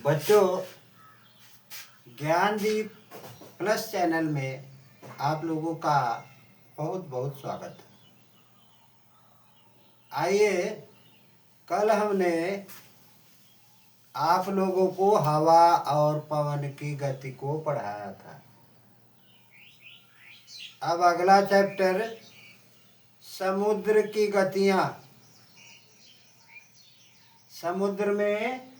बच्चों, Gyandeep plus channel में आप लोगों का बहुत बहुत स्वागत है। आइए, कल हमने आप लोगों को हवा और पवन की गति को पढ़ाया था। अब अगला चैप्टर समुद्र की गतियाँ। समुद्र में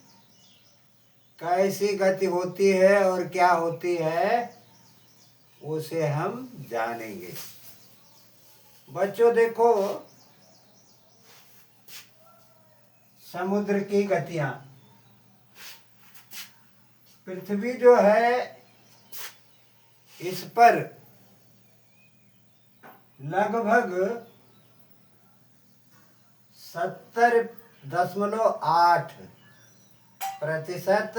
कैसी गति होती है और क्या होती है उसे हम जानेंगे। बच्चों देखो, समुद्र की गतियाँ। पृथ्वी जो है इस पर लगभग 70.8%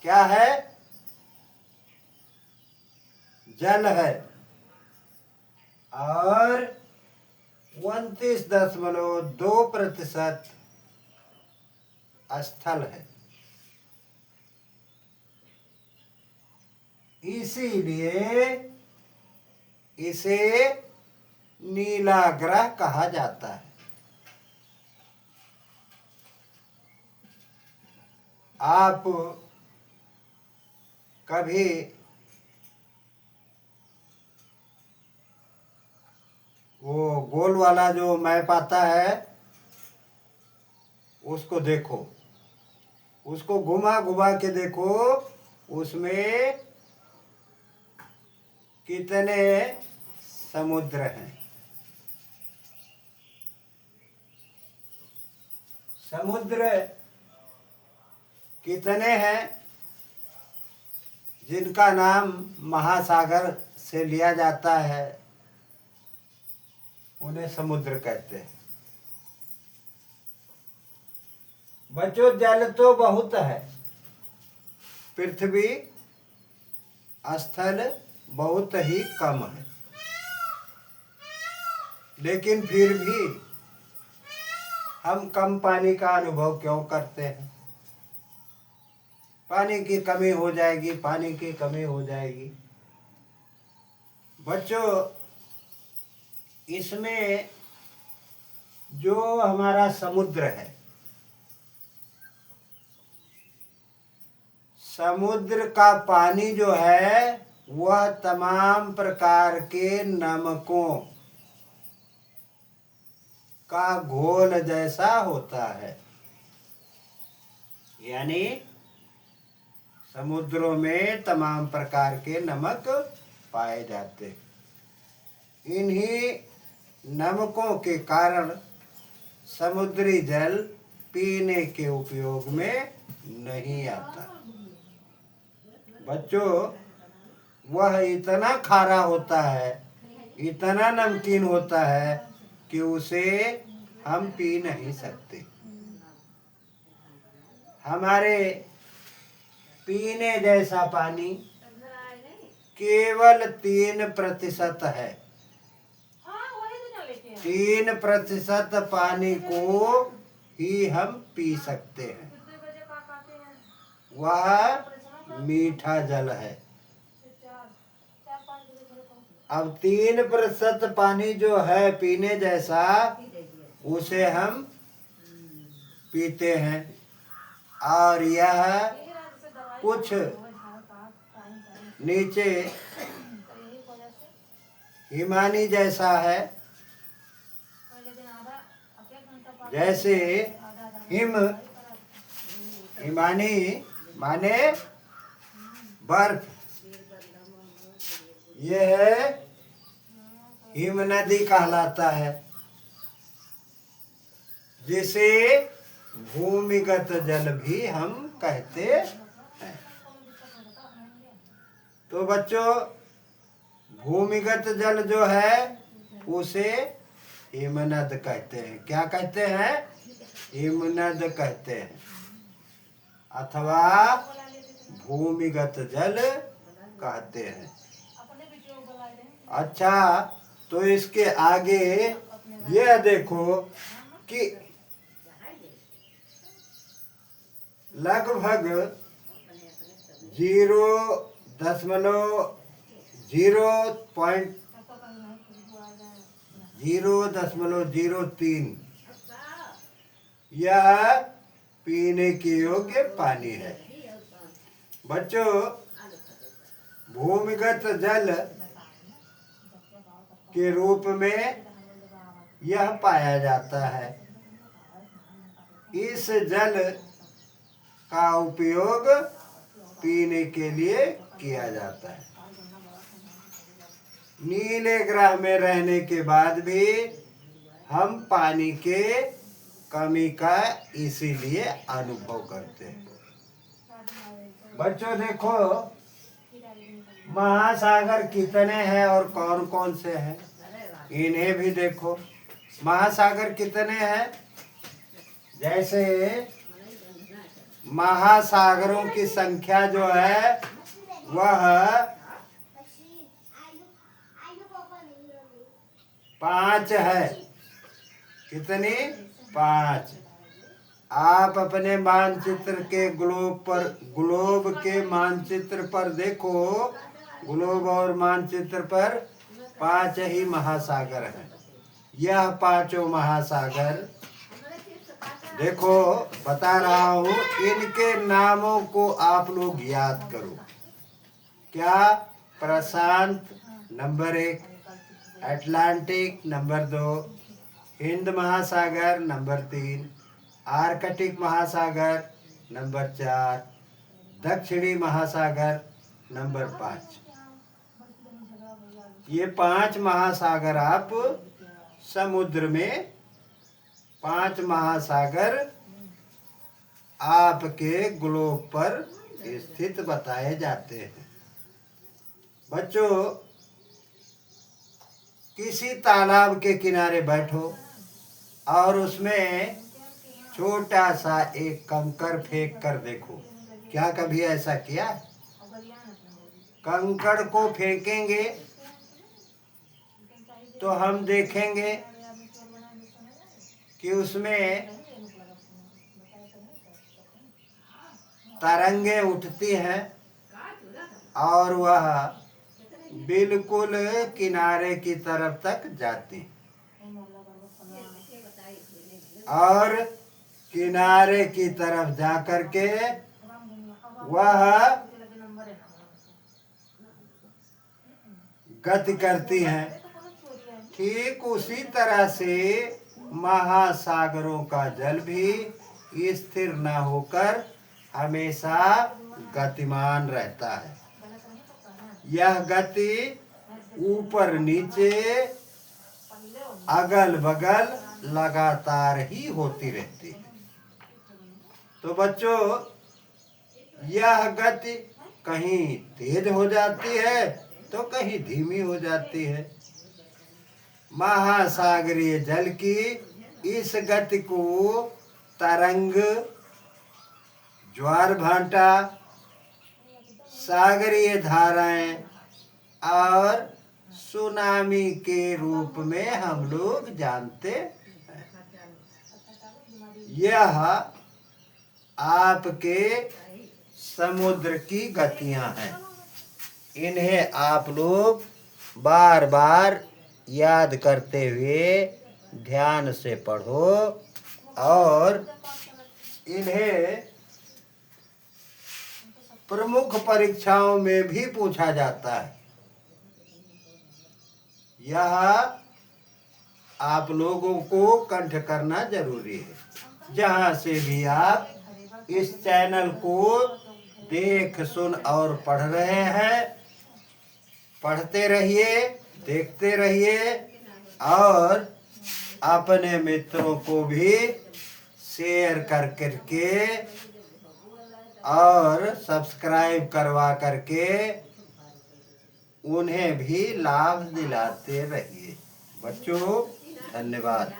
क्या है, जल है और 29.2% स्थल है। इसीलिए इसे नीला ग्रह कहा जाता है। आप कभी वो गोल वाला जो मैप आता है उसको देखो, उसको घुमा घुमा के देखो, उसमें कितने समुद्र हैं। समुद्र कितने हैं जिनका नाम महासागर से लिया जाता है, उन्हें समुद्र कहते हैं। बच्चों, जल तो बहुत है, पृथ्वी स्थल बहुत ही कम है, लेकिन फिर भी हम कम पानी का अनुभव क्यों करते हैं? पानी की कमी हो जाएगी, पानी की कमी हो जाएगी। बच्चों, इसमें जो हमारा समुद्र है, समुद्र का पानी जो है वह तमाम प्रकार के नमकों का घोल जैसा होता है। यानी समुद्रों में तमाम प्रकार के नमक पाए जाते हैं। इन्हीं नमकों के कारण समुद्री जल पीने के उपयोग में नहीं आता। बच्चों, वह इतना खारा होता है, इतना नमकीन होता है कि उसे हम पी नहीं सकते। हमारे पीने जैसा पानी केवल 3% है। 3% पानी को ही हम पी सकते हैं, वह मीठा जल है। अब 3% पानी जो है पीने जैसा, उसे हम पीते हैं और यह कुछ नीचे हिमानी जैसा है। जैसे हिमानी माने बर्फ, यह हिम नदी कहलाता है, जिसे भूमिगत जल भी हम कहते हैं। तो बच्चों, भूमिगत जल जो है उसे हिमनद कहते हैं। क्या कहते हैं? हिमनद कहते हैं, अथवा भूमिगत जल कहते हैं। अच्छा, तो इसके आगे यह देखो कि लगभग 0.003 यह पीने के योग्य पानी है। बच्चों, भूमिगत जल के रूप में यह पाया जाता है। इस जल का उपयोग पीने के लिए किया जाता है। नीले ग्रह में रहने के बाद भी हम पानी के कमी का इसीलिए अनुभव करते हैं। बच्चों देखो, महासागर कितने हैं और कौन कौन से हैं, इन्हें भी देखो। महासागर कितने हैं? जैसे महासागरों की संख्या जो है वह 5 है। कितनी? 5। आप अपने मानचित्र के ग्लोब के मानचित्र पर देखो, ग्लोब और मानचित्र पर 5 ही महासागर हैं। यह 5 महासागर देखो, बता रहा हूँ, इनके नामों को आप लोग याद करो। क्या? प्रशांत नंबर 1, अटलांटिक नंबर 2, हिंद महासागर नंबर 3, आर्कटिक महासागर नंबर 4, दक्षिणी महासागर नंबर 5। ये 5 महासागर आप समुद्र में 5 महासागर आपके ग्लोब पर स्थित बताए जाते हैं। बच्चों, किसी तालाब के किनारे बैठो और उसमें छोटा सा एक कंकड़ फेंक कर देखो। क्या कभी ऐसा किया? कंकड़ को फेंकेंगे तो हम देखेंगे कि उसमें तरंगे उठती हैं और वह बिल्कुल किनारे की तरफ तक जाती और किनारे की तरफ जाकर के वह गति करती हैं। ठीक उसी तरह से महासागरों का जल भी स्थिर न होकर हमेशा गतिमान रहता है। यह गति ऊपर नीचे अगल बगल लगातार ही होती रहती है। तो बच्चों, यह गति कहीं तेज हो जाती है तो कहीं धीमी हो जाती है। महासागरीय जल की इस गति को तरंग, ज्वार भाटा, सागरीय धाराएं और सुनामी के रूप में हम लोग जानते हैं। यह आपके समुद्र की गतियां हैं। इन्हें आप लोग बार बार याद करते हुए ध्यान से पढ़ो और इन्हें प्रमुख परीक्षाओं में भी पूछा जाता है। यह आप लोगों को कंठ करना जरूरी है। जहाँ से भी आप इस चैनल को देख, सुन और पढ़ रहे हैं, पढ़ते रहिए, देखते रहिए और अपने मित्रों को भी शेयर कर करके और सब्सक्राइब करवा करके उन्हें भी लाभ दिलाते रहिए। बच्चों, धन्यवाद।